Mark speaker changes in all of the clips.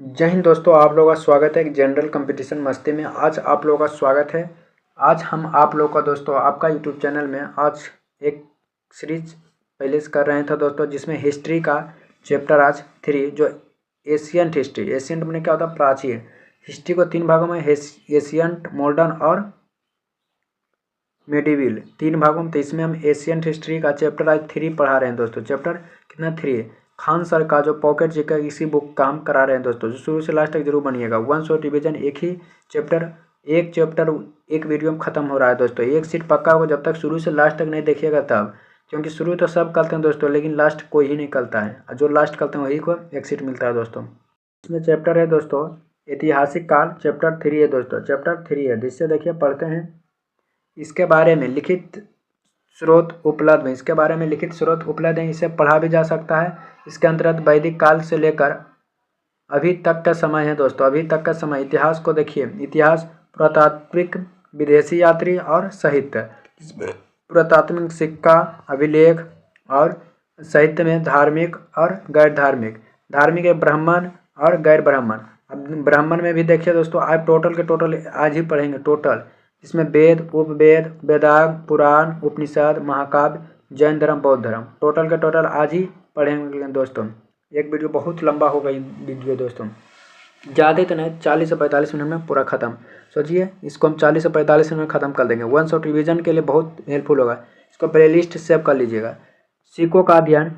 Speaker 1: जय हिंद दोस्तों, आप लोगों का स्वागत है एक जनरल कंपटीशन मस्ती में। आज आप लोगों का स्वागत है। आज हम आप लोगों का दोस्तों आपका यूट्यूब चैनल में आज एक सीरीज पहले से कर रहे थे दोस्तों, जिसमें हिस्ट्री का चैप्टर आज 3 जो एशियंट हिस्ट्री। एशियंट में क्या होता है? प्राचीन। हिस्ट्री को 3 भागों में एशियंट, मॉडर्न और मेडिवल 3 भागों में। तो इसमें हम एशियंट हिस्ट्री का चैप्टर आज 3 पढ़ा रहे हैं दोस्तों। चैप्टर कितना 3 है? खान सर का जो पॉकेट जीके इसी बुक का हम करा रहे हैं दोस्तों, जो शुरू से लास्ट तक जरूर बनिएगा। 1 शॉट रिवीजन, एक चैप्टर एक वीडियो में खत्म हो रहा है दोस्तों। एक सीट पक्का होगा जब तक शुरू से लास्ट तक नहीं देखिएगा तब, क्योंकि शुरू तो सब करते हैं दोस्तों, लेकिन लास्ट कोई ही नहीं करता है, और जो लास्ट करते हैं वही को एक सीट मिलता है दोस्तों। इसमें चैप्टर है दोस्तों ऐतिहासिक काल। चैप्टर 3 है दोस्तों, चैप्टर 3 है, जिससे देखिए पढ़ते हैं। इसके बारे में लिखित स्रोत उपलब्ध है, इसके बारे में लिखित स्रोत उपलब्ध है, इसे पढ़ा भी जा सकता है। इसके अंतर्गत वैदिक काल से लेकर अभी तक का समय है दोस्तों, अभी तक का समय। इतिहास को देखिए, इतिहास, पुरातात्विक, विदेशी यात्री और साहित्य। पुरातात्विक सिक्का, अभिलेख और साहित्य में धार्मिक और गैर धार्मिक। धार्मिक है ब्राह्मण और गैर ब्राह्मण। अब ब्राह्मण में भी देखिए दोस्तों, आज टोटल के टोटल आज ही पढ़ेंगे टोटल, इसमें वेद, उपवेद, वेदांग, पुराण, उपनिषद, महाकाव्य, जैन धर्म, बौद्ध धर्म, टोटल के टोटल आज ही पढ़ेंगे दोस्तों। एक वीडियो बहुत लंबा हो गई वीडियो दोस्तों, ज़्यादा तो नहीं, 40 से 45 मिनट में पूरा खत्म। सोचिए इसको हम 40 से 45 मिनट में ख़त्म कर देंगे। 1 शॉट रिवीजन के लिए बहुत हेल्पफुल होगा, इसको प्लेलिस्ट सेव कर लीजिएगा। सिक्कों का अध्ययन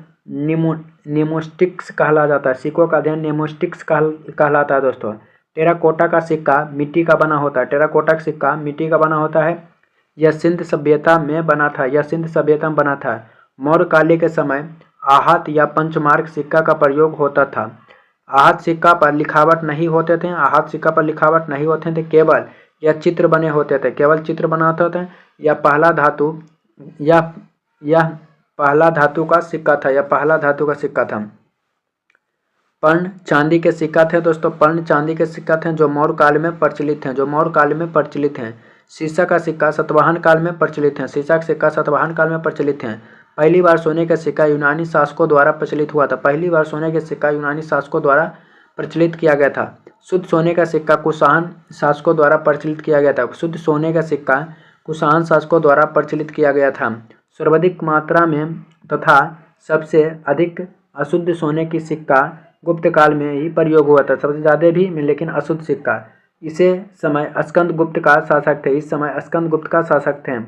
Speaker 1: नेमोस्टिक्स कहला जाता है। सिक्कों का अध्ययन नेमोस्टिक्स कहलाता है दोस्तों। टेराकोटा का सिक्का मिट्टी का बना होता है। टेराकोटा का सिक्का मिट्टी का बना होता है। यह सिंध सभ्यता में बना था, यह सिंध सभ्यता में बना था। मौर्य काल के समय आहत या पंचमार्क सिक्का का प्रयोग होता था। आहत सिक्का पर लिखावट नहीं होते थे, आहत सिक्का पर लिखावट नहीं होते थे, केवल यह चित्र बने होते थे, केवल चित्र बनाते थे। यह पहला धातु यह पहला धातु का सिक्का था, यह पहला धातु का सिक्का था। पर्ण चांदी के सिक्का थे दोस्तों, पर्ण चांदी के सिक्का थे जो मौर्य काल में प्रचलित हैं, जो मौर्य काल में प्रचलित हैं। सीसा का सिक्का सातवाहन काल में प्रचलित हैं, सीसा का सिक्का सातवाहन काल में प्रचलित हैं। पहली बार सोने का सिक्का यूनानी शासकों द्वारा प्रचलित हुआ था, पहली बार सोने का सिक्का यूनानी शासकों द्वारा प्रचलित किया गया था। शुद्ध सोने का सिक्का कुषाण शासकों द्वारा प्रचलित किया गया था, शुद्ध सोने का सिक्का कुषाण शासकों द्वारा प्रचलित किया गया था। सर्वाधिक मात्रा में तथा सबसे अधिक अशुद्ध सोने की सिक्का गुप्त काल में ही प्रयोग हुआ था, सबसे ज़्यादा भी में, लेकिन अशुद्ध सिक्का। इसे समय स्कंद गुप्त का शासक थे, इस समय स्कंद गुप्त का शासक थे।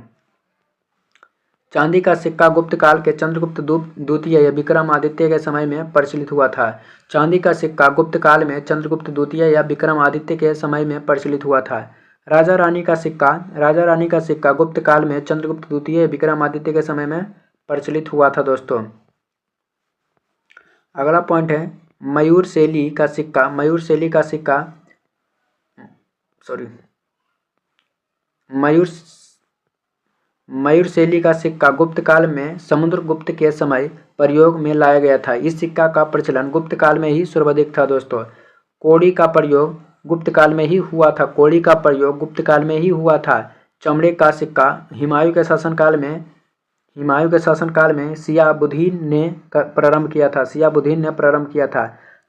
Speaker 1: चांदी का सिक्का गुप्त काल के चंद्रगुप्त द्वितीय या विक्रमादित्य के समय में प्रचलित हुआ था। चांदी का सिक्का गुप्त काल में चंद्रगुप्त द्वितीय या विक्रमादित्य के समय में प्रचलित हुआ था। राजा रानी का सिक्का गुप्त काल में चंद्रगुप्त द्वितीय विक्रमादित्य के समय में प्रचलित हुआ था दोस्तों। अगला पॉइंट है मयूर शैली का सिक्का। मयूर शैली का सिक्का गुप्त काल में समुद्रगुप्त के समय प्रयोग में लाया गया था। इस सिक्का का प्रचलन गुप्त काल में ही सर्वाधिक था दोस्तों। कौड़ी का प्रयोग गुप्त काल में ही हुआ था, कौड़ी का प्रयोग गुप्त काल में ही हुआ था। चमड़े का सिक्का हुमायूं के शासनकाल में शिहाबुद्दीन ने प्रारंभ किया था, शिहाबुद्दीन ने प्रारंभ किया था।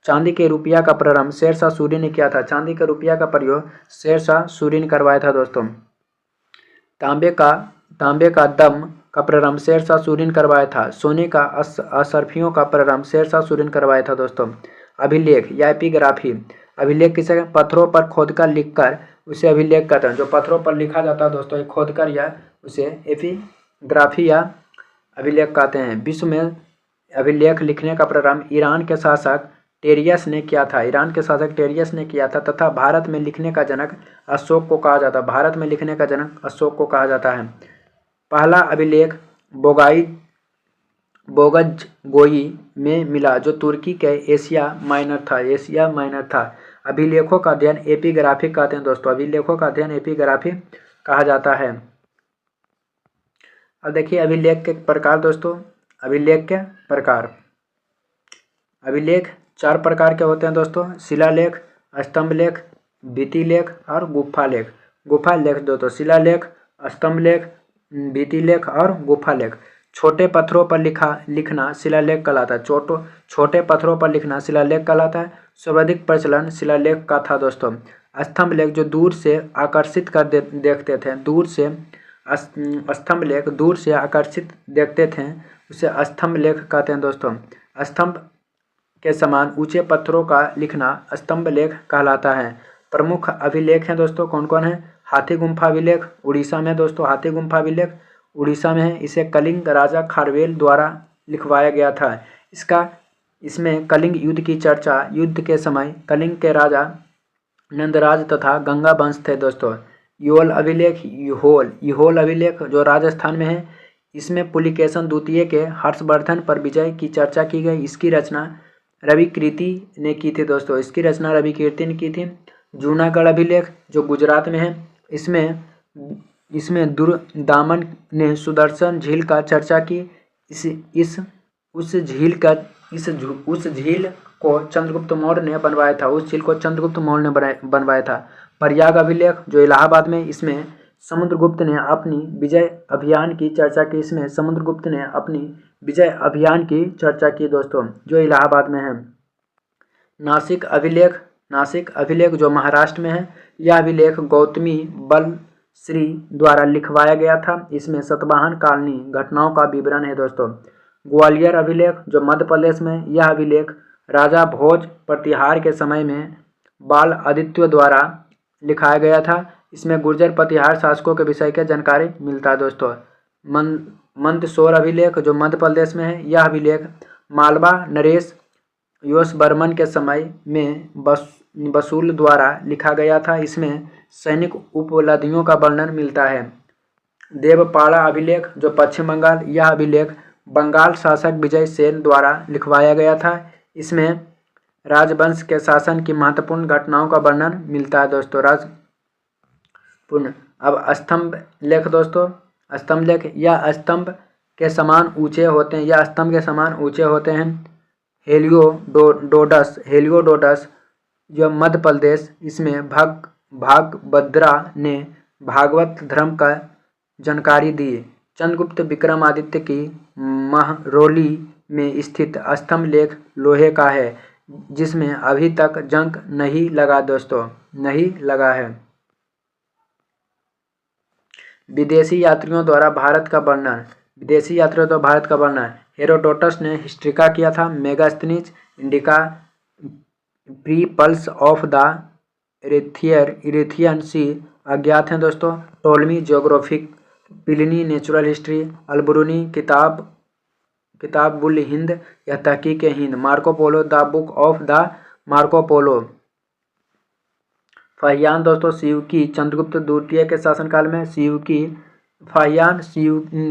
Speaker 1: चांदी के रुपया का प्रारंभ शेरशाह सूरी ने किया था, चांदी के रुपया का प्रयोग शेरशाह सूरी ने करवाया था दोस्तों। तांबे का दम का प्रारंभ शेरशाह सूरी ने करवाया था। सोने का असरफियों का प्रारंभ शेरशाह सूरी ने करवाया था दोस्तों। अभिलेख या एपिग्राफी, अभिलेख किसे पत्थरों पर खोदकर लिखकर उसे अभिलेख कहते हैं। जो पत्थरों पर लिखा जाता है दोस्तों खोदकर, या उसे एपिग्राफी या अभिलेख कहते हैं। विश्व में अभिलेख लिखने का प्रारंभ ईरान के शासक टेरियस ने किया था, ईरान के शासक टेरियस ने किया था, तथा भारत में लिखने का जनक अशोक को कहा जाता है, भारत में लिखने का जनक अशोक को कहा जाता है। पहला अभिलेख बोगजगोई में मिला, जो तुर्की के एशिया माइनर था। अभिलेखों का अध्ययन एपिग्राफी कहते हैं दोस्तों, अभिलेखों का अध्ययन एपिग्राफी कहा जाता है। अब देखिए अभिलेख के प्रकार दोस्तों, अभिलेख के प्रकार, अभिलेख 4 प्रकार के होते हैं दोस्तों। शिलालेख, स्तंभलेख, भित्तिलेख और गुफालेख दोस्तों। शिलालेख, स्तंभलेख, भित्तिलेख और गुफालेख छोटे पत्थरों पर लिखना शिलालेख कहलाता है। छोटे पत्थरों पर लिखना शिलालेख कहलाता है। सर्वाधिक प्रचलन शिलालेख का था दोस्तों। स्तंभ लेख जो दूर से आकर्षित कर देखते थे, स्तंभ लेख दूर से आकर्षित देखते थे, उसे स्तंभ लेख कहते हैं दोस्तों। स्तंभ के समान ऊंचे पत्थरों का लिखना स्तंभ लेख कहलाता है। प्रमुख अभिलेख हैं दोस्तों, कौन कौन है? हाथी गुम्फा अभिलेख उड़ीसा में दोस्तों, हाथी गुम्फा अभिलेख उड़ीसा में है। इसे कलिंग राजा खारवेल द्वारा लिखवाया गया था। इसमें कलिंग युद्ध की चर्चा, युद्ध के समय कलिंग के राजा नंदराज तथा गंगा वंश थे दोस्तों। योल अभिलेख, यूहोल अभिलेख जो राजस्थान में है, इसमें पुलिकेशन द्वितीय के हर्षवर्धन पर विजय की चर्चा की गई। इसकी रचना रवि कीर्ति ने की थी दोस्तों, इसकी रचना रवि कीर्ति ने की थी। जूनागढ़ अभिलेख जो गुजरात में है, इसमें दुर्दामन ने सुदर्शन झील का चर्चा की। उस झील को चंद्रगुप्त मौर्य ने बनवाया था। उस झील को चंद्रगुप्त मौर्य ने बनवाया था। प्रयाग अभिलेख जो इलाहाबाद में, इसमें समुद्रगुप्त ने अपनी विजय अभियान की चर्चा की। इसमें समुद्रगुप्त ने अपनी विजय अभियान की चर्चा की दोस्तों, जो इलाहाबाद में है। नासिक अभिलेख जो महाराष्ट्र में है, यह अभिलेख गौतमी बलश्री द्वारा लिखवाया गया था। इसमें सतवाहन कालीन घटनाओं का विवरण है दोस्तों। ग्वालियर अभिलेख जो मध्य प्रदेश में, यह अभिलेख राजा भोज प्रतिहार के समय में बाल आदित्य द्वारा लिखाया गया था। इसमें गुर्जर प्रतिहार शासकों के विषय की जानकारी मिलता है दोस्तों। मंदसौर अभिलेख जो मध्य प्रदेश में है, यह अभिलेख मालवा नरेश यशवर्मन के समय में बसूल द्वारा लिखा गया था। इसमें सैनिक उपलब्धियों का वर्णन मिलता है। देवपाड़ा अभिलेख जो पश्चिम बंगाल, यह अभिलेख बंगाल शासक विजय सेन द्वारा लिखवाया गया था। इसमें राजवंश के शासन की महत्वपूर्ण घटनाओं का वर्णन मिलता है दोस्तों। अब स्तंभ लेख दोस्तों, स्तंभ लेख या स्तंभ के समान ऊंचे होते हैं, या स्तंभ के समान ऊंचे होते हैं। हेलियोडोटस जो मध्य प्रदेश, इसमें भागभद्रा ने भागवत धर्म का जानकारी दी। चंद्रगुप्त विक्रमादित्य की महरौली में स्थित स्तंभ लेख लोहे का है, जिसमें अभी तक जंग नहीं लगा दोस्तों, नहीं लगा है। विदेशी यात्रियों द्वारा भारत का वर्णन, हेरोडोटस ने हिस्ट्रिका किया था। Megasthenes Indica Periplus of the Erythraean Sea अज्ञात हैं दोस्तों। Ptolemy geographic, Pliny natural history, Alberuni किताबुल हिंद या तहकीक हिंद, Marco Polo the book of the Marco Polo. Fahien दोस्तों सियुकी चंद्रगुप्त द्वितीय के शासनकाल में,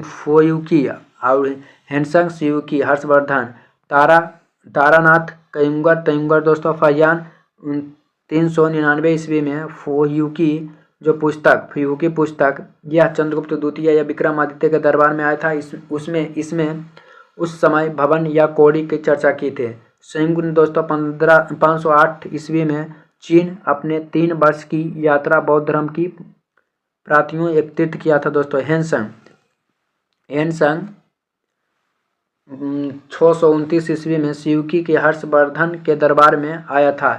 Speaker 1: फोयुकी और हेनसंग सियुकी हर्षवर्धन, तारानाथ तयंगर दोस्तों। फाहियान 399 ईस्वी में फोयुकी पुस्तक यह चंद्रगुप्त द्वितीय या विक्रमादित्य के दरबार में आया था। इसमें उस समय भवन या कौड़ी की चर्चा की थी। संयुक्त ने दोस्तों 508 ईस्वी में चीन अपने 3 वर्ष की यात्रा बौद्ध धर्म की प्राप्तियों एकत्रित किया था दोस्तों। हेनसंग 629 ईस्वी में सियुकी के हर्षवर्धन के दरबार में आया था।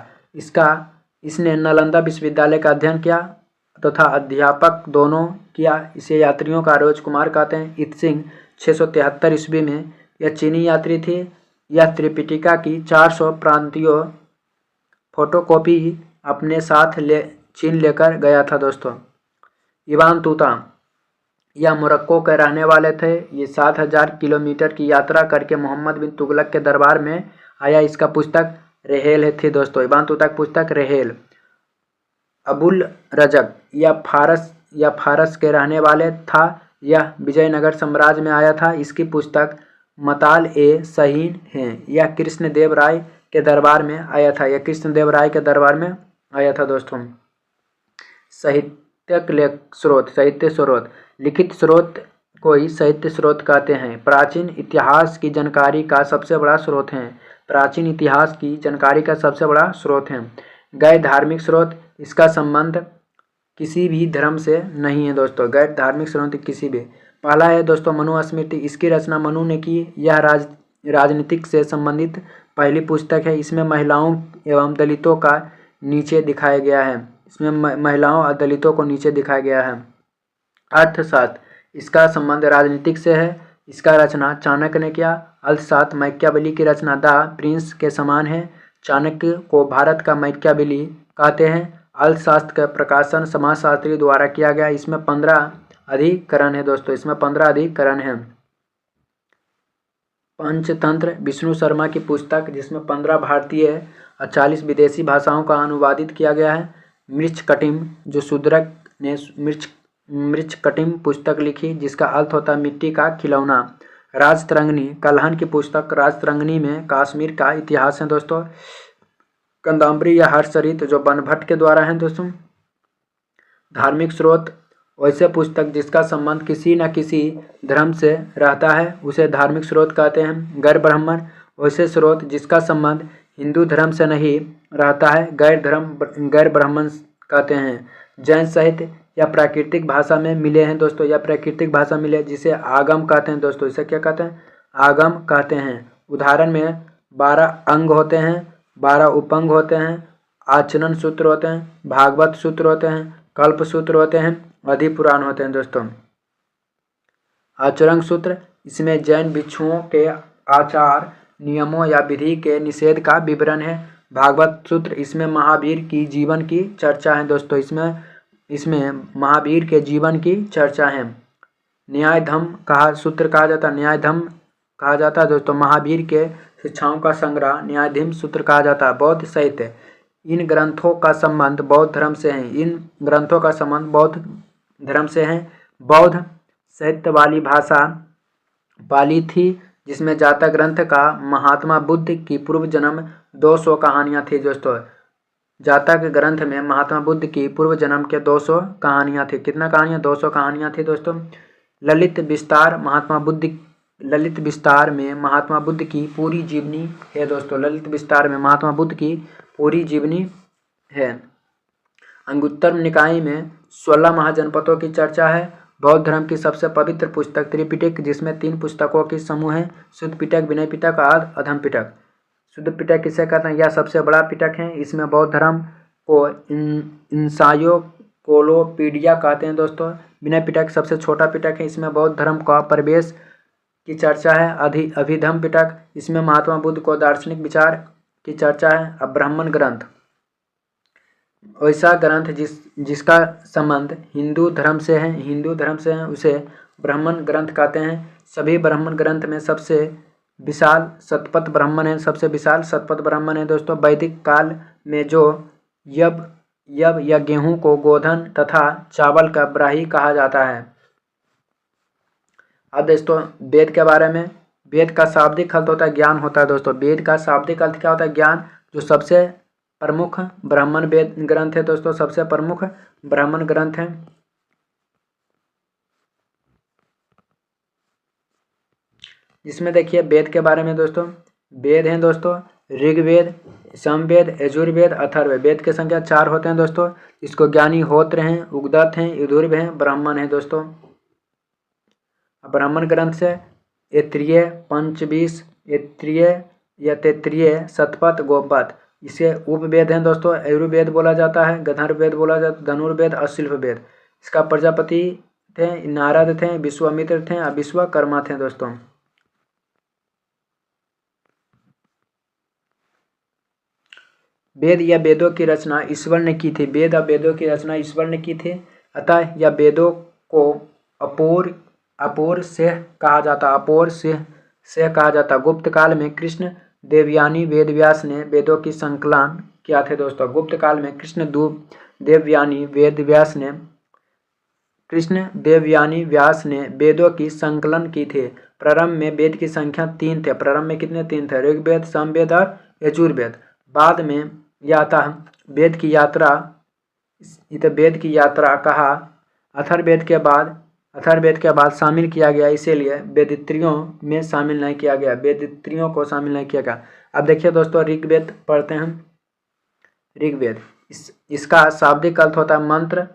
Speaker 1: इसने नालंदा विश्वविद्यालय का अध्ययन किया तथा अध्यापक दोनों किया। इसे यात्रियों का राजकुमार कहते हैं। इत्सिंग 673 ईस्वी में यह चीनी यात्री थे। यह त्रिपिटिका की 400 प्रांतीय फोटोकॉपी अपने साथ चीन लेकर गया था दोस्तों। इवान तूता यह मोरक्को के रहने वाले थे। ये 7000 किलोमीटर की यात्रा करके मोहम्मद बिन तुगलक के दरबार में आया। इसका पुस्तक रेहेल थी दोस्तों। इवान तूता की पुस्तक रेहेल। अबुल रजक यह फारस के रहने वाले था। यह विजयनगर साम्राज्य में आया था। इसकी पुस्तक मताल ए सहीन है। यह कृष्णदेव राय के दरबार में आया था। दोस्तों। साहित्य स्रोत लिखित स्रोत को ही साहित्य स्रोत कहते हैं। प्राचीन इतिहास की जानकारी का सबसे बड़ा स्रोत है। गैर धार्मिक स्रोत, इसका संबंध किसी भी धर्म से नहीं है दोस्तों। गैर धार्मिक स्रोत किसी भी। पहला है दोस्तों मनुस्मृति, इसकी रचना मनु ने की। यह राजनीतिक से संबंधित पहली पुस्तक है। इसमें महिलाओं एवं दलितों का नीचे दिखाया गया है। इसमें महिलाओं और दलितों को नीचे दिखाया गया है। अर्थशास्त्र, इसका संबंध राजनीतिक से है। इसका रचना चाणक्य ने किया। अर्थशास्त्र, मैकियावेली की रचना द प्रिंस के समान है। चाणक्य को भारत का मैकियावेली कहते हैं। अर्थशास्त्र का प्रकाशन समाजशास्त्री द्वारा किया गया। इसमें 15 अधिकरण है दोस्तों, इसमें 15 अधिकरण है। पंचतंत्र, विष्णु शर्मा की पुस्तक, जिसमें 15 भारतीय और 40 विदेशी भाषाओं का अनुवादित किया गया है। मृच्छकटिम, जो शूद्रक ने मृच्छकटिम पुस्तक लिखी, जिसका अर्थ होता है मिट्टी का खिलौना। राजतरंगिणी, कल्हण की पुस्तक। राजतरंगिणी में कश्मीर का इतिहास है दोस्तों। कंदावरी या हर्षचरित, जो बनभट्ट के द्वारा है दोस्तों। धार्मिक स्रोत, वैसे पुस्तक जिसका संबंध किसी न किसी धर्म से रहता है उसे धार्मिक स्रोत कहते हैं। गैर ब्राह्मण, वैसे स्रोत जिसका संबंध हिंदू धर्म से नहीं रहता है, गैर ब्राह्मण कहते हैं। जैन साहित्य या प्राकृतिक भाषा में मिले हैं दोस्तों, या प्राकृतिक भाषा मिले, जिसे आगम कहते हैं दोस्तों। इसे क्या कहते हैं? आगम कहते हैं। उदाहरण में 12 अंग होते हैं, 12 उपअंग होते हैं, आचरण सूत्र होते हैं, भागवत सूत्र होते हैं, कल्प सूत्र होते हैं, अधिपुराण होते हैं दोस्तों। आचरण सूत्र, इसमें जैन भिक्षुओं के आचार नियमों या विधि के निषेध का विवरण है। भागवत सूत्र, इसमें महावीर की जीवन की चर्चा है दोस्तों। इसमें महावीर के जीवन की चर्चा है। न्याय धम्म सूत्र कहा जाता है, न्याय धम्म कहा जाता है दोस्तों। महावीर के शिक्षाओं का संग्रह न्यायाधीन सूत्र कहा जाता है। बौद्ध साहित्य, इन ग्रंथों का संबंध बौद्ध धर्म से है। इन ग्रंथों का संबंध बौद्ध धर्म से है। बौद्ध साहित्य वाली भाषा पाली थी, जिसमें जातक ग्रंथ का महात्मा बुद्ध की पूर्व जन्म 200 कहानियाँ थी दोस्तों। जातक ग्रंथ में महात्मा बुद्ध की पूर्व जन्म के 200 कहानियाँ थी। कितना कहानियाँ? 200 कहानियाँ थी दोस्तों। ललित विस्तार, ललित विस्तार में महात्मा बुद्ध की पूरी जीवनी है दोस्तों। ललित विस्तार में महात्मा बुद्ध की पूरी जीवनी है। अंगुत्तर निकाय में 16 महाजनपदों की चर्चा है। बौद्ध धर्म की सबसे पवित्र पुस्तक त्रिपिटक, जिसमें 3 पुस्तकों की समूह है, शुद्ध पिटक, विनय पिटक और अधम पिटक। शुद्ध पिटक किसे कहते हैं? यह सबसे बड़ा पिटक है। इसमें बौद्ध धर्म को इंसाइक्लोपीडिया कहते हैं दोस्तों। विनय पिटक सबसे छोटा पिटक है। इसमें बौद्ध धर्म का प्रवेश की चर्चा है। अभिधम पिटक, इसमें महात्मा बुद्ध को दार्शनिक विचार की चर्चा है। अब ब्राह्मण ग्रंथ, वैसा ग्रंथ जिसका संबंध हिंदू धर्म से है, उसे ब्राह्मण ग्रंथ कहते हैं। सभी ब्राह्मण ग्रंथ में सबसे विशाल शतपथ ब्राह्मण है दोस्तों। वैदिक काल में जो यव या गेहूं को गोधन तथा चावल का ब्राही कहा जाता है। अब दोस्तों वेद के बारे में, वेद का शाब्दिक अर्थ होता है ज्ञान होता है दोस्तों। वेद का शाब्दिक अर्थ क्या होता है? ज्ञान। जो सबसे प्रमुख ब्राह्मण वेद ग्रंथ है दोस्तों, सबसे प्रमुख ब्राह्मण ग्रंथ है। इसमें देखिए वेद के बारे में दोस्तों, वेद हैं दोस्तों ऋग्वेद, सामवेद, यजुर्वेद, अथर्ववेद। वेद की संख्या 4 होते हैं दोस्तों। इसको ज्ञानी होत्र हैं, उद्गत हैं, यजुर्वेद हैं, ब्राह्मण हैं दोस्तों। ब्राह्मण ग्रंथ से ऐत्रेय, पंचविंश, ऐत्रेय या तैत्तिरीय, शतपथ, गोपपथ, इसे उपवेद हैं दोस्तों। आयुर्वेद बोला जाता है, गंधर्ववेद बोला जाता है, धनुर्वेद और शिल्पवेद। इसका प्रजापति थे नारद थे, विश्वामित्र थे और विश्वकर्मा थे दोस्तों। वेद या वेदों की रचना ईश्वर ने की थी। वेद और वेदों की रचना ईश्वर ने की थी। अतः यह वेदों को अपूर्व से कहा जाता। गुप्त काल में कृष्ण देवयानी वेदव्यास ने वेदों की संकलन किया थे दोस्तों। गुप्त काल में कृष्ण देवयानी व्यास ने वेदों की संकलन की थी। प्रारंभ में वेद की संख्या 3 थे। प्रारंभ में कितने? 3 थे, ऋग्वेद, सामवेद और यजुर्वेद। बाद में वेद की यात्रा कहा अथर्ववेद के बाद शामिल किया गया, इसीलिए वेदित्रियों में शामिल नहीं किया गया। वेदित्रियों को शामिल नहीं किया गया। अब देखिए दोस्तों ऋग्वेद पढ़ते हैं। ऋग्वेद इसका शाब्दिक अर्थ होता है मंत्र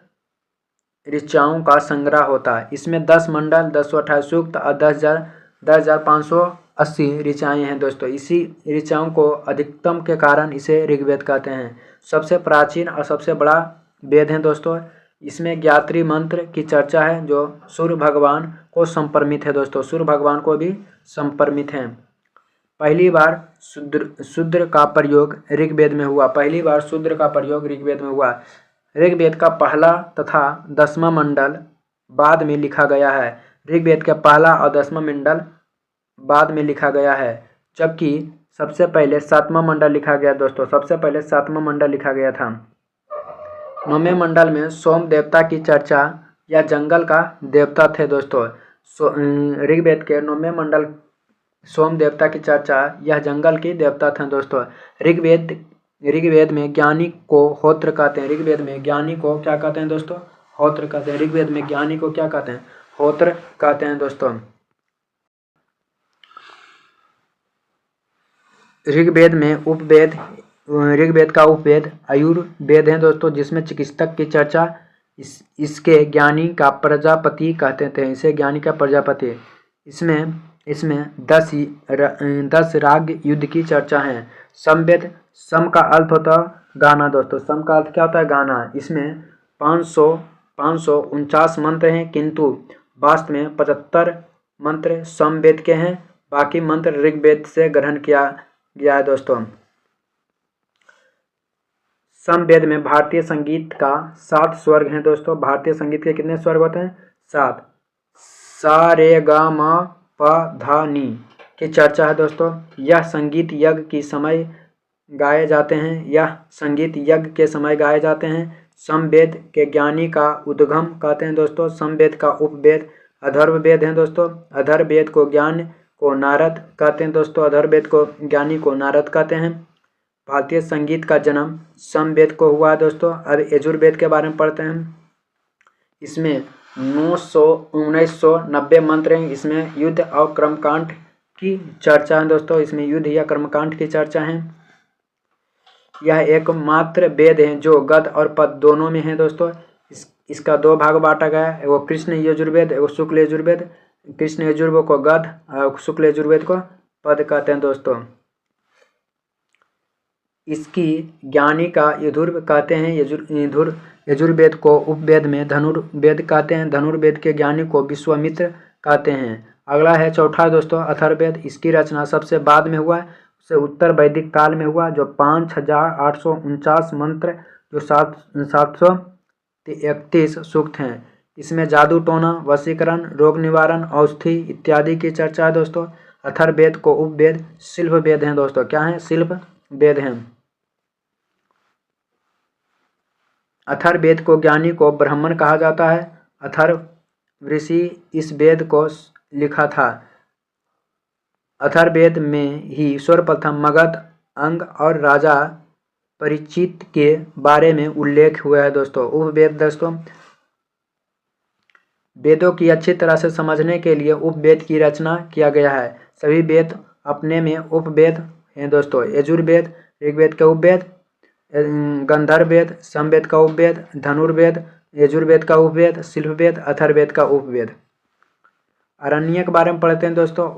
Speaker 1: ऋचाओं का संग्रह होता है। इसमें 10 मंडल, 1028 सूक्त और 10,580 ऋचाएँ हैं दोस्तों। इसी ऋचाओं को अधिकतम के कारण इसे ऋग्वेद कहते हैं। सबसे प्राचीन और सबसे बड़ा वेद है दोस्तों। इसमें ज्ञात्री मंत्र की चर्चा है जो सूर्य भगवान को समर्पित है दोस्तों, सूर्य भगवान को भी समर्पित है। पहली बार शूद्र का प्रयोग ऋग्वेद में हुआ। पहली बार शूद्र का प्रयोग ऋग्वेद में हुआ। ऋग्वेद का पहला तथा 10वां मंडल बाद में लिखा गया है। ऋग्वेद का पहला और 10वां मंडल बाद में लिखा गया है, जबकि सबसे पहले 7वां मंडल लिखा गया दोस्तों। सबसे पहले 7वां मंडल लिखा गया था। 9वें मंडल में सोम देवता की चर्चा या जंगल का देवता थे दोस्तों। ऋग्वेद के 9वें मंडल सोम देवता की चर्चा यह जंगल के देवता थे दोस्तों। ऋग्वेद में ज्ञानी को होत्र कहते हैं। ऋग्वेद में ज्ञानी को क्या कहते हैं दोस्तों? होत्र कहते हैं। ऋग्वेद में ज्ञानी को क्या कहते हैं? होत्र कहते हैं दोस्तों। ऋग्वेद का उपवेद आयुर्वेद है दोस्तों, जिसमें चिकित्सक की चर्चा इसके ज्ञानी का प्रजापति कहते थे। इसे ज्ञानी का प्रजापति। इसमें 10 राग युद्ध की चर्चा है। समवेद, सम का अर्थ होता है गाना दोस्तों। सम का अर्थ क्या होता है? गाना। इसमें 549 मंत्र हैं, किंतु वास्तव में 75 मंत्र समवेद के हैं। बाकी मंत्र ऋग्वेद से ग्रहण किया गया है दोस्तों। समवेद में भारतीय संगीत का 7 स्वर्ग हैं दोस्तों। भारतीय संगीत के कितने स्वर्ग होते हैं? 7। सा रे गा मा प धा नी की चर्चा है दोस्तों। यह संगीत यज्ञ के समय गाए जाते हैं। समवेद के ज्ञानी का उद्गम कहते हैं दोस्तों। समवेद का उपवेद अथर्ववेद है दोस्तों। अथर्ववेद को ज्ञान को नारद कहते हैं दोस्तों। अथर्ववेद को ज्ञानी को नारद कहते हैं। भारतीय संगीत का जन्म समवेद को हुआ है दोस्तों। अब यजुर्वेद के बारे में पढ़ते हैं। इसमें 1990 मंत्र हैं। इसमें युद्ध और कर्मकांड की चर्चा है दोस्तों। इसमें युद्ध या कर्मकांड की चर्चा है। यह एकमात्र वेद है जो गद और पद दोनों में है दोस्तों। इसका 2 भाग बांटा गया है, वो कृष्ण यजुर्वेद, वो शुक्ल यजुर्वेद। कृष्ण यजुर्वेद को गद और शुक्ल यजुर्वेद को पद कहते हैं दोस्तों। इसकी ज्ञानी का यजुर्वेद कहते हैं। यजुर्वेद को उपवेद में धनुर्वेद कहते हैं। धनुर्वेद के ज्ञानी को विश्वामित्र कहते हैं। अगला है चौथा दोस्तों अथर्ववेद। इसकी रचना सबसे बाद में हुआ है, उसे उत्तर वैदिक काल में हुआ, जो 5849 मंत्र जो 731 सूक्त हैं। इसमें जादू टोना, वशीकरण, रोग निवारण, औषधि इत्यादि की चर्चा है दोस्तों। अथर्ववेद को उपवेद शिल्प वेद हैं दोस्तों। क्या है? शिल्प वेद हैं। अथर्ववेद को ज्ञानी को ब्राह्मण कहा जाता है। अथर्व ऋषि इस वेद को लिखा था। अथर्ववेद में ही सर्वप्रथम मगध, अंग और राजा परीक्षित के बारे में उल्लेख हुआ है दोस्तों। उपवेद दोस्तों, वेदों की अच्छी तरह से समझने के लिए उपवेद की रचना किया गया है। सभी वेद अपने में उपवेद हैं दोस्तों। यजुर्वेद ऋग्वेद का उपवेद, गंधर्ववेद समवेद का उपवेद, धनुर्वेद यजुर्वेद का उपवेद, शिल्पवेद अथर्ववेद का उपवेद। आरण्यक के बारे में पढ़ते हैं दोस्तों।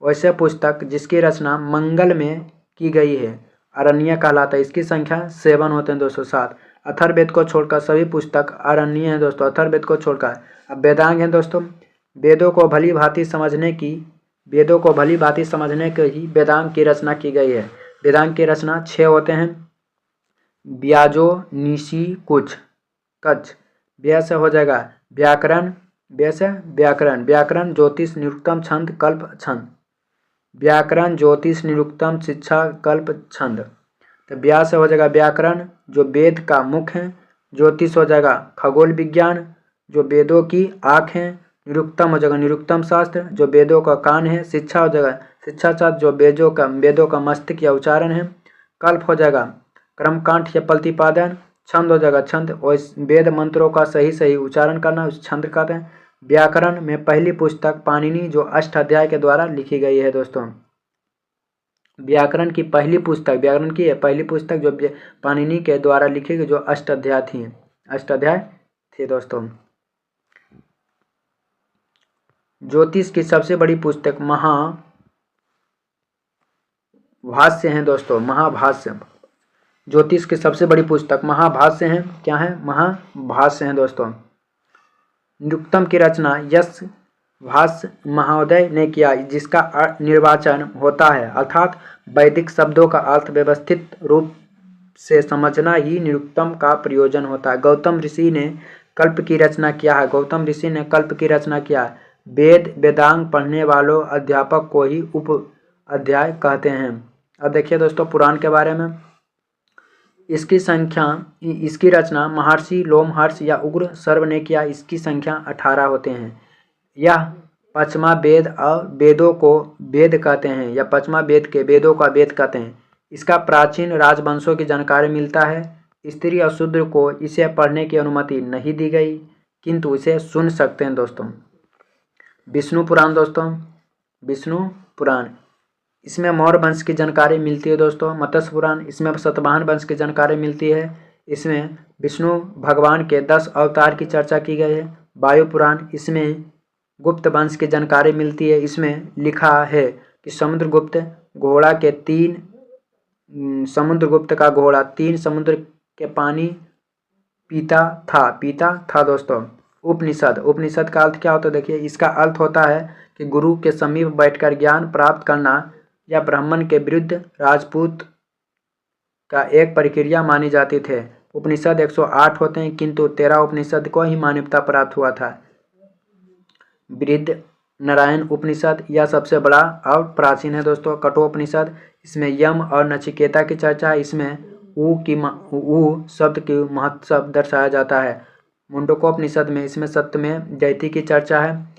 Speaker 1: वैसे पुस्तक जिसकी रचना मंगल में की गई है आरण्यक कहलाता है। इसकी संख्या 7 होते हैं दोस्तों, 7। अथर्ववेद को छोड़कर सभी पुस्तक आरण्य हैं दोस्तों। अथर्ववेद को छोड़कर अब वेदांग हैं दोस्तों। वेदों को भली भांति समझने के ही वेदांग की रचना की गई है। वेदांग की रचना 6 होते हैं। ब्याजो निशी कुछ कच। व्यास से हो जाएगा व्याकरण, व्याकरण ज्योतिष निरुक्तम छंद कल्प छंद। व्याकरण ज्योतिष निरुक्तम शिक्षा कल्प छंद। तो व्यास से हो जाएगा व्याकरण जो वेद का मुख है। ज्योतिष हो जाएगा खगोल विज्ञान जो वेदों की आँख है। निरुक्तम हो जाएगा निरुक्तम शास्त्र जो वेदों का कान है। शिक्षा हो जाएगा शिक्षा शास्त्र जो वेदों का मस्तिष्क या उच्चारण है। कल्प हो जाएगा कर्मकांड या प्रतिपादन। छंद हो जाएगा छंद और वेद मंत्रों का सही उच्चारण करना उस छंद कहते हैं। व्याकरण में पहली पुस्तक पाणिनि जो अष्टाध्याय के द्वारा लिखी गई है दोस्तों। व्याकरण की पहली पुस्तक जो पाणिनि के द्वारा लिखी गई जो अष्टाध्याय थे दोस्तों। ज्योतिष की सबसे बड़ी पुस्तक महाभाष्य है दोस्तों, महाभाष्य। ज्योतिष की सबसे बड़ी पुस्तक महाभाष्य है। क्या है? महाभाष्य है दोस्तों। निरुक्तम की रचना यश भाष्य महोदय ने किया, जिसका निर्वाचन होता है, अर्थात वैदिक शब्दों का अर्थ व्यवस्थित रूप से समझना ही निरुक्तम का प्रयोजन होता है। गौतम ऋषि ने कल्प की रचना किया है। गौतम ऋषि ने कल्प की रचना किया है। वेद वेदांग पढ़ने वालों अध्यापक को ही उप अध्याय कहते हैं। अब देखिए दोस्तों पुराण के बारे में। इसकी रचना महर्षि लोमहर्ष या उग्र सर्व ने किया। इसकी संख्या 18 होते हैं। यह पचमा वेद और वेदों को वेद कहते हैं, या पचमा वेद के वेदों का वेद कहते हैं। इसका प्राचीन राजवंशों की जानकारी मिलता है। स्त्री और शूद्र को इसे पढ़ने की अनुमति नहीं दी गई, किंतु इसे सुन सकते हैं दोस्तों। विष्णु पुराण दोस्तों, विष्णु पुराण, इसमें मौर्य वंश की जानकारी मिलती है दोस्तों। मत्स्य पुराण, इसमें सतवाहन वंश की जानकारी मिलती है। इसमें विष्णु भगवान के 10 अवतार की चर्चा की गई है। वायु पुराण, इसमें गुप्त वंश की जानकारी मिलती है। इसमें लिखा है कि समुद्रगुप्त का घोड़ा 3 समुद्र के पानी पीता था दोस्तों। उपनिषद का अर्थ क्या होता है? देखिए, इसका अर्थ होता है कि गुरु के समीप बैठकर ज्ञान प्राप्त करना, या ब्राह्मण के विरुद्ध राजपूत का एक प्रक्रिया मानी जाती थे। उपनिषद 108 होते हैं, किंतु 13 उपनिषद को ही मान्यता प्राप्त हुआ था। बृहद नारायण उपनिषद यह सबसे बड़ा और प्राचीन है दोस्तों। कठोपनिषद, इसमें यम और नचिकेता की चर्चा है। इसमें ऊ शब्द की महत्व दर्शाया जाता है। मुंडकोपनिषद में इसमें सत्य में दैती की चर्चा है।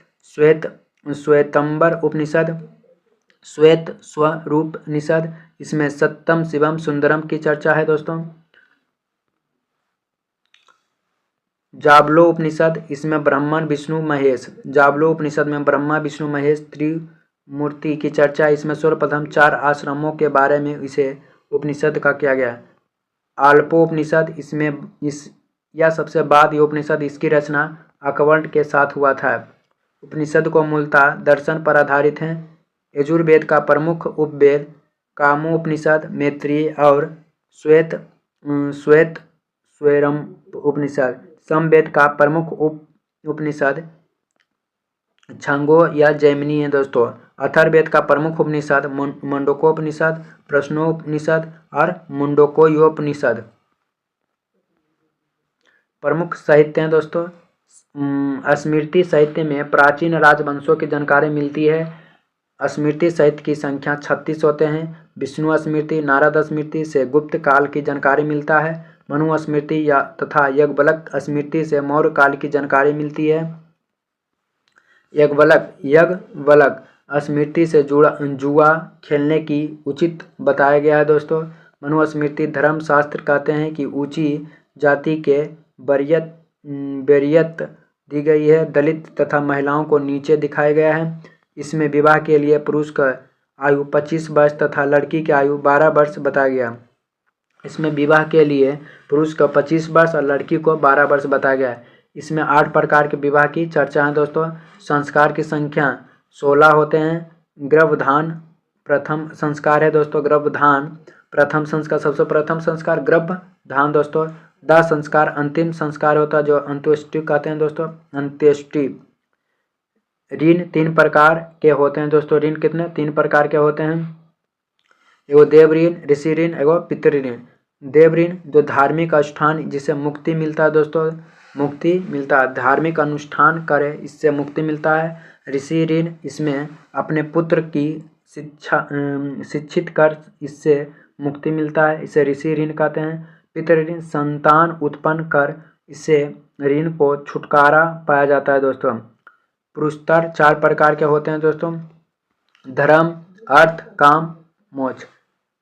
Speaker 1: श्वेतंबर उपनिषद, श्वेत स्वरूप निषद, इसमें सत्यम शिवम सुंदरम की चर्चा है दोस्तों। जाबलो उपनिषद, इसमें ब्रह्मन विष्णु महेश, जाबलो उपनिषद में ब्रह्मा विष्णु महेश त्रिमूर्ति की चर्चा है। इसमें सर्वप्रथम 4 आश्रमों के बारे में इसे उपनिषद का किया गया है। अल्पोपनिषद, यह सबसे बाद ये उपनिषद, इसकी रचना अकवर्ण के साथ हुआ था। उपनिषद को मूलतः दर्शन पर आधारित हैं। यजुर्वेद का प्रमुख उपवेद कामोपनिषद, मैत्रेयी और स्वरम उपनिषद। समवेद का प्रमुख उपनिषद छांगो या जैमिनी है दोस्तों। अथर्ववेद का प्रमुख उपनिषद मुंडकोपनिषद, प्रश्नोपनिषद और मुंडकोयोपनिषद। प्रमुख साहित्य हैं दोस्तों। स्मृति साहित्य में प्राचीन राजवंशों की जानकारी मिलती है। स्मृति साहित्य की संख्या 36 होते हैं। विष्णु स्मृति, नारद स्मृति से गुप्त काल की जानकारी मिलता है। मनु स्मृति तथा यज्ञवल्क स्मृति से मौर्य काल की जानकारी मिलती है। यज्ञवल्क स्मृति से जुआ खेलने की उचित बताया गया है दोस्तों। मनु स्मृति धर्म शास्त्र कहते हैं कि ऊंची जाति के बेरियत दी गई है। दलित तथा महिलाओं को नीचे दिखाया गया है। इसमें विवाह के लिए पुरुष का आयु 25 वर्ष तथा लड़की की आयु 12 वर्ष बताया गया। इसमें विवाह के लिए पुरुष को 25 वर्ष और लड़की को 12 वर्ष बताया गया है। इसमें 8 प्रकार के विवाह की चर्चा है दोस्तों। संस्कार की संख्या 16 होते हैं। गर्भधान प्रथम संस्कार है दोस्तों। गर्भधान प्रथम संस्कार, सबसे प्रथम संस्कार गर्भधान दोस्तों। दाह संस्कार अंतिम संस्कार होता है, जो अंत्येष्टि कहते हैं दोस्तों। अंत्येष्टि। ऋण 3 प्रकार के होते हैं दोस्तों। ऋण कितने? 3 प्रकार के होते हैं। एगो देव ऋण, ऋषि ऋण, एगो पितृ ऋण। देव ऋण जो धार्मिक अनुष्ठान जिससे मुक्ति मिलता है दोस्तों, मुक्ति मिलता है। धार्मिक अनुष्ठान करे इससे मुक्ति मिलता है। ऋषि ऋण, इसमें अपने पुत्र की शिक्षित कर इससे मुक्ति मिलता है, इसे ऋषि ऋण कहते हैं। पितृ ऋण, संतान उत्पन्न कर इससे ऋण को छुटकारा पाया जाता है दोस्तों। पुरस्कार 4 प्रकार के होते हैं दोस्तों। धर्म, अर्थ, काम, मोक्ष।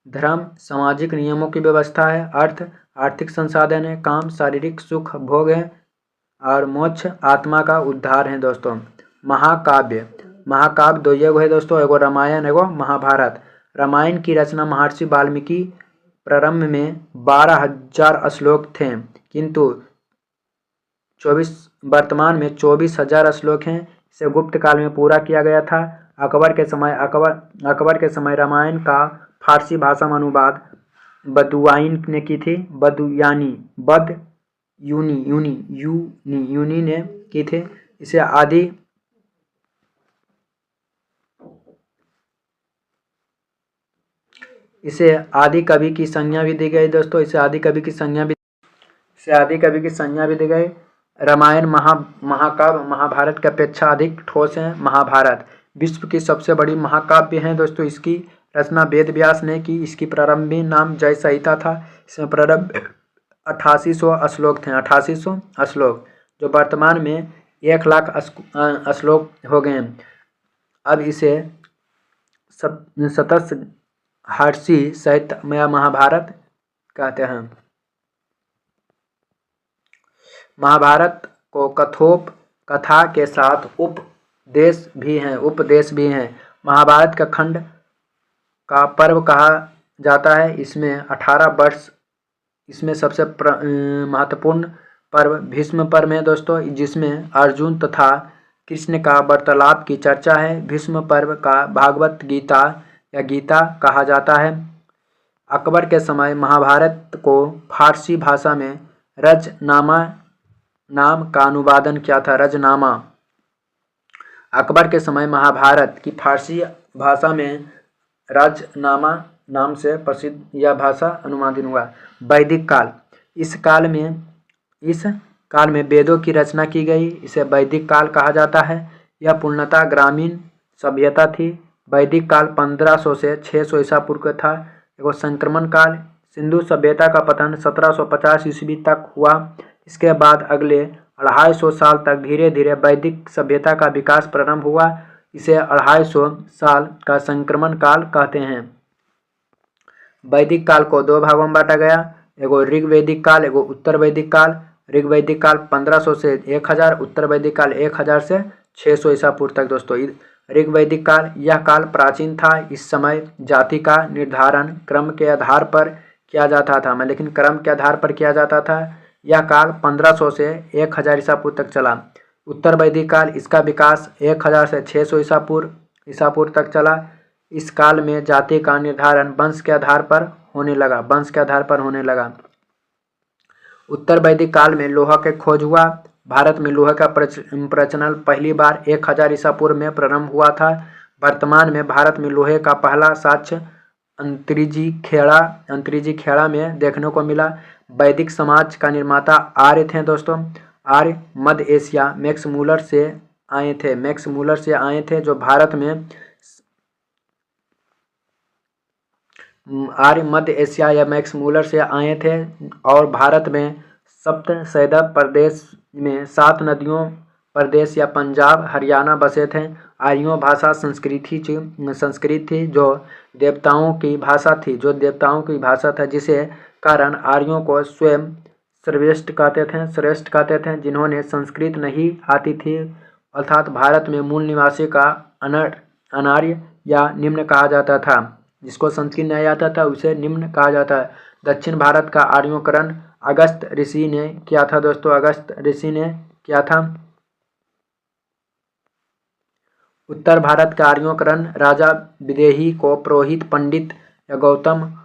Speaker 1: धर्म सामाजिक नियमों की व्यवस्था है। अर्थ आर्थिक संसाधन है। काम शारीरिक सुख भोग है। और मोक्ष आत्मा का उद्धार है दोस्तों। महाकाव्य 2 युग है दोस्तों, एगो रामायण, एगो महाभारत। रामायण की रचना महर्षि वाल्मीकि प्रारंभ में 12,000 श्लोक थे, किंतु 24 वर्तमान में 24,000 श्लोक हैं। इसे गुप्त काल में पूरा किया गया था। अकबर के समय रामायण का फारसी भाषा में अनुवाद बदुआइन ने की थी। यूनी ने की थी। इसे आदि कवि की संज्ञा भी दी गई दोस्तों। इसे आदि कवि की संज्ञा भी दी गई। रामायण महाकाव्य महाभारत की अपेक्षा अधिक ठोस है। महाभारत विश्व की सबसे बड़ी महाकाव्य है दोस्तों। इसकी रचना वेद व्यास ने की। इसकी प्रारंभिक नाम जय संहिता था। इसमें प्रारंभ 8800 श्लोक थे। 8800 श्लोक जो वर्तमान में 1,00,000 श्लोक हो गए हैं। अब इसे सतसहर्षि साहित्य में महाभारत कहते हैं। महाभारत को कथोप कथा के साथ उपदेश भी हैं। महाभारत का खंड का पर्व कहा जाता है। इसमें 18 वर्ष। इसमें सबसे महत्वपूर्ण पर्व भीष्म पर्व है दोस्तों, जिसमें अर्जुन तथा कृष्ण का वार्तालाप की चर्चा है। भीष्म पर्व का भागवत गीता या गीता कहा जाता है। अकबर के समय महाभारत को फारसी भाषा में रजनामा नाम का अनुवादन किया था। रजनामा। अकबर के समय महाभारत की फारसी भाषा में रजनामा नाम से प्रसिद्ध यह भाषा अनुवादित हुआ। वैदिक काल। इस काल में वेदों की रचना की गई। इसे वैदिक काल कहा जाता है। यह पूर्णतः ग्रामीण सभ्यता थी। वैदिक काल 1500 से 600 ईसा पूर्व का था। एगो संक्रमण काल। सिंधु सभ्यता का पतन 1750 ईस्वी तक हुआ। इसके बाद अगले 250 साल तक धीरे धीरे वैदिक सभ्यता का विकास प्रारंभ हुआ। इसे 250 साल का संक्रमण काल कहते हैं। वैदिक काल को 2 भागों में बांटा गया। एगो ऋग्वैदिक काल, एगो उत्तर वैदिक काल। ऋग्वैदिक काल 1500 से 1000, उत्तर वैदिक काल 1000 से 600 ईसा पूर्व तक दोस्तों। ऋग्वैदिक काल यह काल प्राचीन था। इस समय जाति का निर्धारण क्रम के आधार पर किया जाता था। यह काल 1500 से 1000 ईसा पूर्व तक चला। उत्तर वैदिक काल इसका विकास 1000 से 600 ईसा पूर्व तक चला। इस काल में जाति का निर्धारण वंश के आधार पर होने लगा। उत्तर वैदिक काल में लोहा के खोज हुआ। भारत में लोहे का प्रचलन पहली बार 1000 ईसा पूर्व में प्रारंभ हुआ था। वर्तमान में भारत में लोहे का पहला साक्ष्य अंतरिजी खेड़ा में देखने को मिला। वैदिक समाज का निर्माता आर्य थे दोस्तों। आर्य मध्य एशिया मैक्समूलर से आए थे जो भारत में आर्य मध्य एशिया या मैक्समूलर से आए थे और भारत में सप्तसैदा प्रदेश में 7 नदियों प्रदेश या पंजाब हरियाणा बसे थे। आर्यों भाषा संस्कृत थी जो देवताओं की भाषा था, जिसे कारण आर्यों को स्वयं श्रेष्ठ कहते थे जिन्होंने संस्कृत नहीं आती थी, अर्थात भारत में मूल निवासी का अनार्य या निम्न कहा जाता था। जिसको संस्कृत नहीं आता था उसे निम्न कहा जाता है। दक्षिण भारत का आर्योकरण अगस्त ऋषि ने किया था दोस्तों। उत्तर भारत का आर्योकरण राजा विदेही को पुरोहित पंडित या गौतम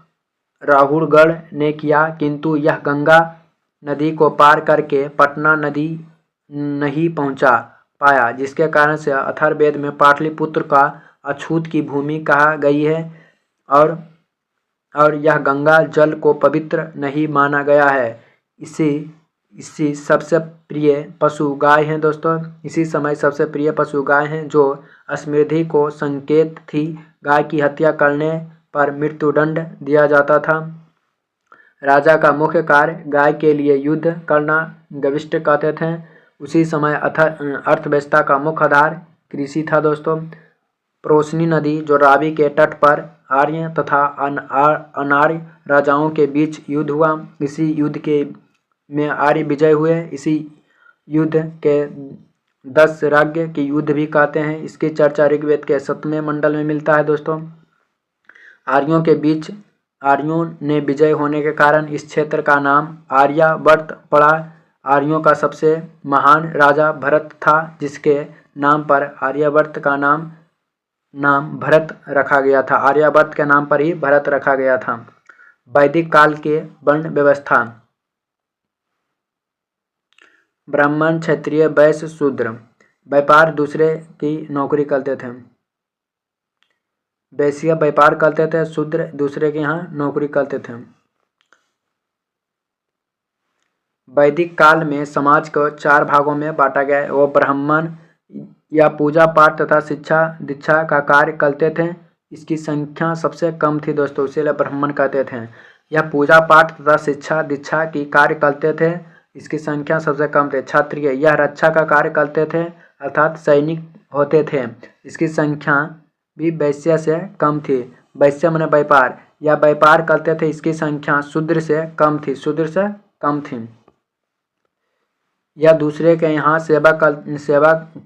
Speaker 1: राहुलगढ़ ने किया, किंतु यह गंगा नदी को पार करके पटना नदी नहीं पहुंचा पाया, जिसके कारण से अथर्ववेद में पाटलिपुत्र का अछूत की भूमि कहा गई है और यह गंगा जल को पवित्र नहीं माना गया है। इसी सबसे प्रिय पशु गाय हैं दोस्तों। इसी समय सबसे प्रिय पशु गाय हैं जो समृद्धि को संकेत थी। गाय की हत्या करने पर मृत्युदंड दिया जाता था। राजा का मुख्य कार्य गाय के लिए युद्ध करना गविष्ट कहते थे। उसी समय अर्थव्यवस्था का मुख्य आधार कृषि था दोस्तों। प्रोशनी नदी जो रावी के तट पर आर्य तथा अनार्य राजाओं के बीच युद्ध हुआ। इसी युद्ध में आर्य विजय हुए। इसी युद्ध के 10 राज्य की युद्ध भी कहते हैं। इसकी चर्चा ऋग्वेद के 7वें मंडल में मिलता है दोस्तों। आर्यों ने विजय होने के कारण इस क्षेत्र का नाम आर्यावर्त पड़ा। आर्यों का सबसे महान राजा भरत था, जिसके नाम पर आर्यवर्त का नाम भरत रखा गया था। आर्यवर्त के नाम पर ही भरत रखा गया था। वैदिक काल के वर्ण व्यवस्था: ब्राह्मण, क्षत्रिय, वैश्य, शूद्र। व्यापार दूसरे की नौकरी करते थे। वैश्य व्यापार करते थे, शूद्र दूसरे के यहाँ नौकरी करते थे। वैदिक काल में समाज को 4 भागों में बांटा गया है। वो ब्राह्मण या पूजा पाठ तथा शिक्षा दीक्षा का कार्य करते थे। इसकी संख्या सबसे कम थी दोस्तों, इसीलिए ब्राह्मण कहते थे। यह पूजा पाठ तथा शिक्षा दीक्षा की कार्य करते थे, इसकी संख्या सबसे कम थे। क्षत्रिय यह रक्षा का कार्य करते थे, अर्थात सैनिक होते थे, इसकी संख्या भी वैश्य से कम थी। वैश्य माने व्यापार, या व्यापार करते थे, इसकी संख्या शूद्र से कम थी। या दूसरे के यहाँ सेवा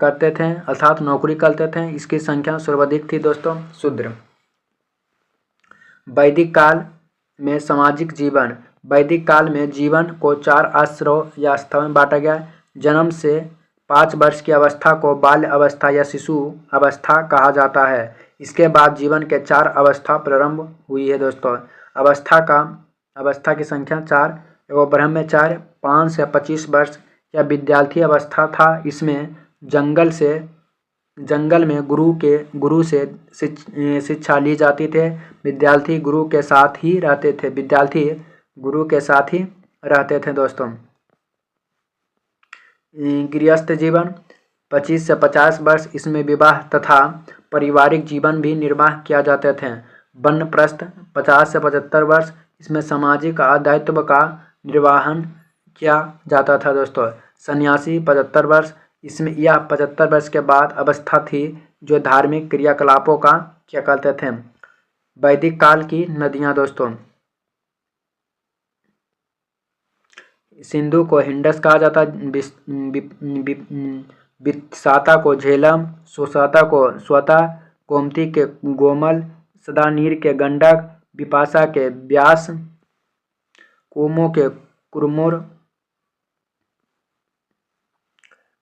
Speaker 1: करते थे, अर्थात नौकरी करते थे, इसकी संख्या सर्वाधिक थी दोस्तों, शूद्र। वैदिक काल में सामाजिक जीवन: वैदिक काल में जीवन को 4 आश्रयों या अवस्था में बांटा गया। जन्म से 5 वर्ष की अवस्था को बाल्य अवस्था या शिशु अवस्था कहा जाता है। इसके बाद जीवन के 4 अवस्था प्रारंभ हुई है दोस्तों। अवस्था की संख्या 4। एवं ब्रह्मचार्य 5 से 25 वर्ष या विद्यार्थी अवस्था था। इसमें जंगल में गुरु से शिक्षा ली जाती थे। विद्यार्थी गुरु के साथ ही रहते थे दोस्तों। गृहस्थ जीवन 25 से 50 वर्ष, इसमें विवाह तथा पारिवारिक जीवन भी निर्वाह किया जाते थे। वानप्रस्थ 50 से 75 वर्ष, इसमें सामाजिक दायित्व का निर्वहन किया जाता था दोस्तों। सन्यासी 75 वर्ष, इसमें यह 75 वर्ष के बाद अवस्था थी जो धार्मिक क्रियाकलापों का क्या करते थे। वैदिक काल की नदियाँ दोस्तों: सिंधु को हिंडस कहा जाता, वित्साता को झेलम, सुसाता को स्वता, गोमती के गोमल, सदानीर के गंडक, विपाशा के व्यास, कुमो के कुरमुर,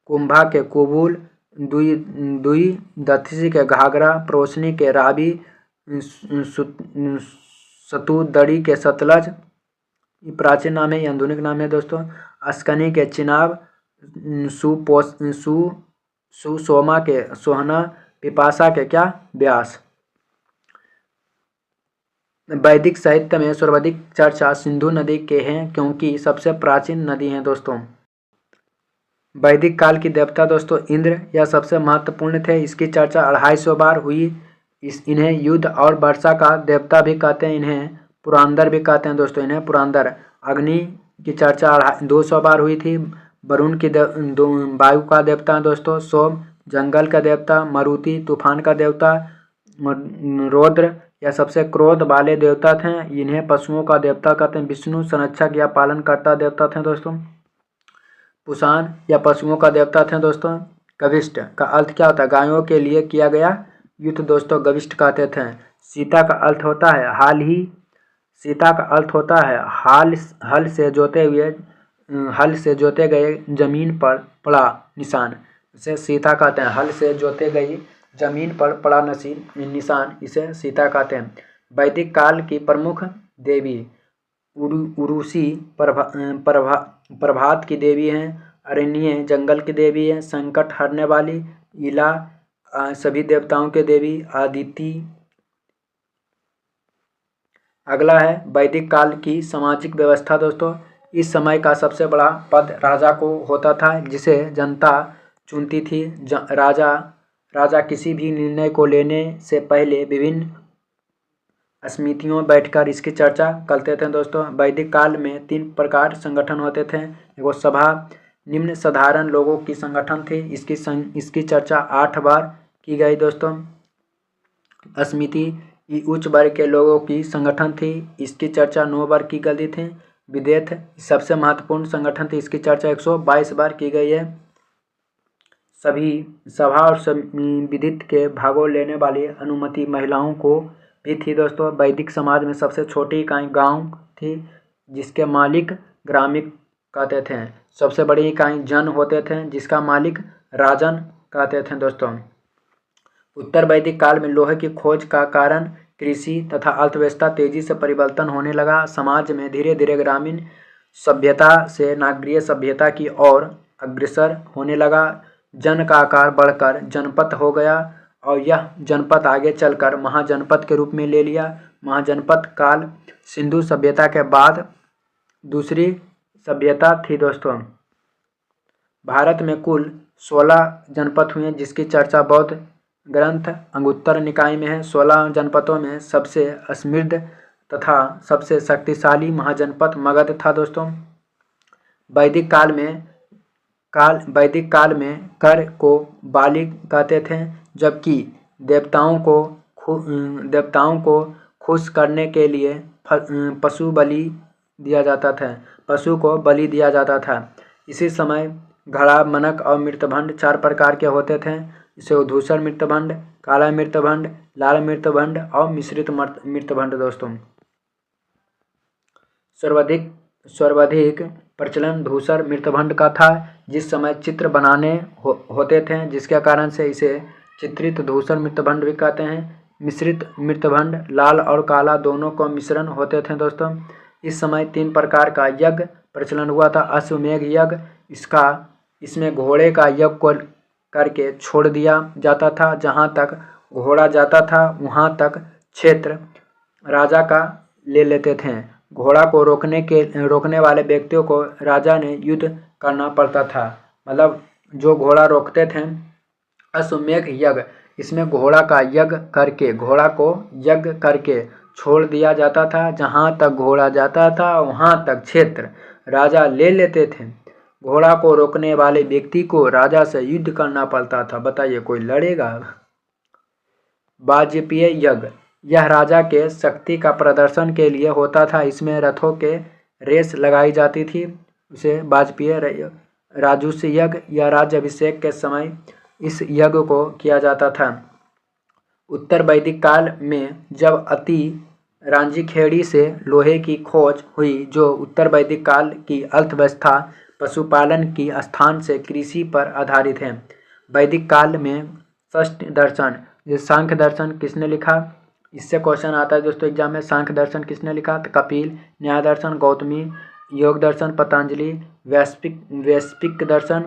Speaker 1: कुंभा के कुबुल, दुई दक्षिणी के घाघरा, प्रोशनी के रावी, सतुदड़ी के सतलज, ये प्राचीन नाम है, ये आधुनिक नाम है दोस्तों। अस्कनी के चिनाब, सुसोमा के सोहना, विपाशा के क्या व्यास। वैदिक साहित्य में सर्वाधिक चर्चा सिंधु नदी के हैं, क्योंकि सबसे प्राचीन नदी है दोस्तों। वैदिक काल की देवता दोस्तों इंद्र, यह सबसे महत्वपूर्ण थे। इसकी चर्चा 250 बार हुई। इन्हें युद्ध और वर्षा का देवता भी कहते हैं। इन्हें पुरंदर भी कहते हैं दोस्तों, इन्हें पुरंदर। अग्नि की चर्चा 200 बार हुई थी। वरुण की वायु का देवता है दोस्तों। सोम जंगल का देवता। मारुति तूफान का देवता। रौद्र यह सबसे क्रोध वाले देवता थे। इन्हें पशुओं का देवता कहते हैं। विष्णु संरक्षक या पालन करता देवता थे दोस्तों। पुषाण या पशुओं का देवता थे दोस्तों। गविष्ठ का अर्थ क्या होता है? गायों के लिए किया गया युद्ध दोस्तों गविष्ठ कहते थे। सीता का अर्थ होता है हल से जोते गए जमीन पर पड़ा निशान, इसे सीता कहते हैं। हल से जोते गई जमीन पर पड़ा निशान, इसे सीता कहते हैं। वैदिक काल की प्रमुख देवी उरुषि प्रभात की देवी हैं। अरण्य जंगल की देवी है। संकट हरने वाली इला सभी देवताओं के देवी आदिति। अगला है वैदिक काल की सामाजिक व्यवस्था दोस्तों। इस समय का सबसे बड़ा पद राजा को होता था, जिसे जनता चुनती थी। राजा किसी भी निर्णय को लेने से पहले विभिन्न समितियों में बैठकर इसकी चर्चा करते थे दोस्तों। वैदिक काल में 3 प्रकार संगठन होते थे। एगो सभा निम्न साधारण लोगों की संगठन थी, इसकी चर्चा 8 बार की गई दोस्तों। समिति उच्च वर्ग के लोगों की संगठन थी, इसकी चर्चा 9 बार की गई थी। विदेथ सबसे महत्वपूर्ण संगठन थी, इसकी चर्चा 122 बार की गई है। सभी सभा और विदित के भागों लेने वाली अनुमति महिलाओं को भी थी दोस्तों। वैदिक समाज में सबसे छोटी इकाई गांव थी, जिसके मालिक कहते थे। सबसे बड़ी इकाई जन होते थे, जिसका मालिक राजन कहते थे दोस्तों। उत्तर वैदिक काल में लोहे की खोज का कारण कृषि तथा अर्थव्यवस्था तेजी से परिवर्तन होने लगा। समाज में धीरे धीरे ग्रामीण सभ्यता से नागरीय सभ्यता की ओर अग्रसर होने लगा। जन का आकार बढ़कर जनपद हो गया और यह जनपद आगे चलकर महाजनपद के रूप में ले लिया। महाजनपद काल सिंधु सभ्यता के बाद दूसरी सभ्यता थी दोस्तों। भारत में कुल 16 जनपद हुए, जिसकी चर्चा बौद्ध ग्रंथ अंगुत्तर निकाय में है। 16 जनपदों में सबसे समृद्ध तथा सबसे शक्तिशाली महाजनपद मगध था दोस्तों। वैदिक काल में कर को बाली कहते थे, जबकि देवताओं को खुश करने के लिए पशु को बलि दिया जाता था। इसी समय घड़ा, मनक और मृतभंड 4 प्रकार के होते थे। इसे धूसर मृतभंड, काला मृतभंड, लाल मृतभंड और मिश्रित मृतभंड दोस्तों। सर्वाधिक प्रचलन धूसर मृतभंड का था, जिस समय चित्र बनाने होते थे, जिसके कारण से इसे चित्रित धूसर मृतभंड भी कहते हैं। मिश्रित मृतभंड लाल और काला दोनों को मिश्रण होते थे दोस्तों। इस समय 3 प्रकार का यज्ञ प्रचलन हुआ था। अश्वमेध यज्ञ, इसमें घोड़े का यज्ञ करके छोड़ दिया जाता था। जहाँ तक घोड़ा जाता था वहाँ तक क्षेत्र राजा का ले लेते थे। घोड़ा को रोकने वाले व्यक्तियों को राजा ने युद्ध करना पड़ता था। मतलब जो घोड़ा रोकते थे। अश्वमेध यज्ञ, इसमें घोड़ा को यज्ञ करके छोड़ दिया जाता था। जहाँ तक घोड़ा जाता था वहाँ तक क्षेत्र राजा ले लेते थे। घोड़ा को रोकने वाले व्यक्ति को राजा से युद्ध करना पड़ता था। बताइए, कोई लड़ेगा? वाजपेय यज्ञ, यह राजा के शक्ति का प्रदर्शन के लिए होता था। इसमें रथों के रेस लगाई जाती थी। उसे वाजपेय राजसूय यज्ञ या राज्याभिषेक के समय इस यज्ञ को किया जाता था। उत्तर वैदिक काल में जब अति रांझीखेड़ी से लोहे की खोज हुई, जो उत्तर वैदिक काल की अर्थव्यवस्था पशुपालन की स्थान से कृषि पर आधारित है। वैदिक काल में षष्ठ दर्शन, ये सांख्य दर्शन किसने लिखा? इससे क्वेश्चन आता है दोस्तों एग्जाम में। सांख्य दर्शन किसने लिखा? तो कपिल। न्याय दर्शन गौतमी। योग दर्शन पतंजलि। वैशेषिक दर्शन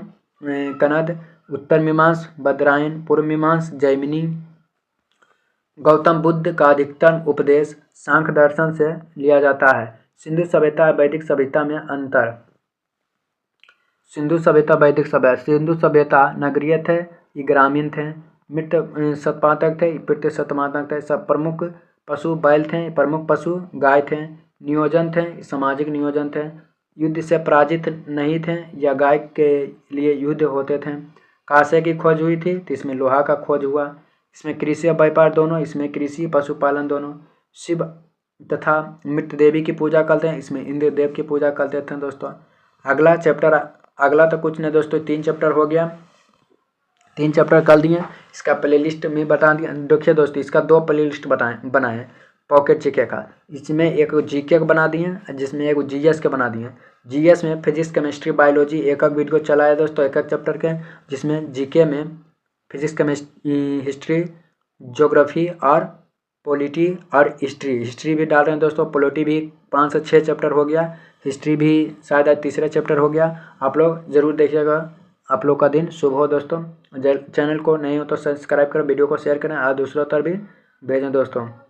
Speaker 1: कनद। उत्तर मीमांस बदरायन। पूर्व मीमांस जैमिनी। गौतम बुद्ध का अधिकतर उपदेश सांख्य दर्शन से लिया जाता है। सिंधु सभ्यता वैदिक सभ्यता में अंतर। सिंधु सभ्यता नगरीय थे, ये ग्रामीण थे। मृत शतपातक थे, पितृ शतमातक थे। सब प्रमुख पशु बैल थे, प्रमुख पशु गाय थे। नियोजन थे, सामाजिक नियोजन थे। युद्ध से पराजित नहीं थे या गाय के लिए युद्ध होते थे। कांसे की खोज हुई थी तो इसमें लोहा का खोज हुआ। इसमें कृषि और व्यापार दोनों, इसमें कृषि पशुपालन दोनों। शिव तथा मृत देवी की पूजा करते हैं, इसमें इंद्र देव की पूजा करते थे दोस्तों। अगला तो कुछ नहीं दोस्तों, 3 चैप्टर हो गया। 3 चैप्टर कर दिए। इसका प्ले लिस्ट में बता दिया। देखिए दोस्तों, इसका 2 प्ले लिस्ट बनाए पॉकेट जीके का। इसमें एक जीके का बना दिए, जिसमें एक जीएस के बना दिए। जीएस में फिजिक्स केमिस्ट्री बायोलॉजी एक वीडियो चलाया दोस्तों, एक चैप्टर के। जिसमें जीके में फिजिक्स केमिस्ट्री हिस्ट्री ज्योग्राफी और पॉलिटी और हिस्ट्री भी डाल रहे हैं दोस्तों। पॉलिटी भी 5 से 6 चैप्टर हो गया। हिस्ट्री भी शायद 3रा चैप्टर हो गया। आप लोग ज़रूर देखिएगा। आप लोग का दिन शुभ हो दोस्तों। चैनल को नए हो तो सब्सक्राइब करें, वीडियो को शेयर करें और दूसरों तक भी भेजें दोस्तों।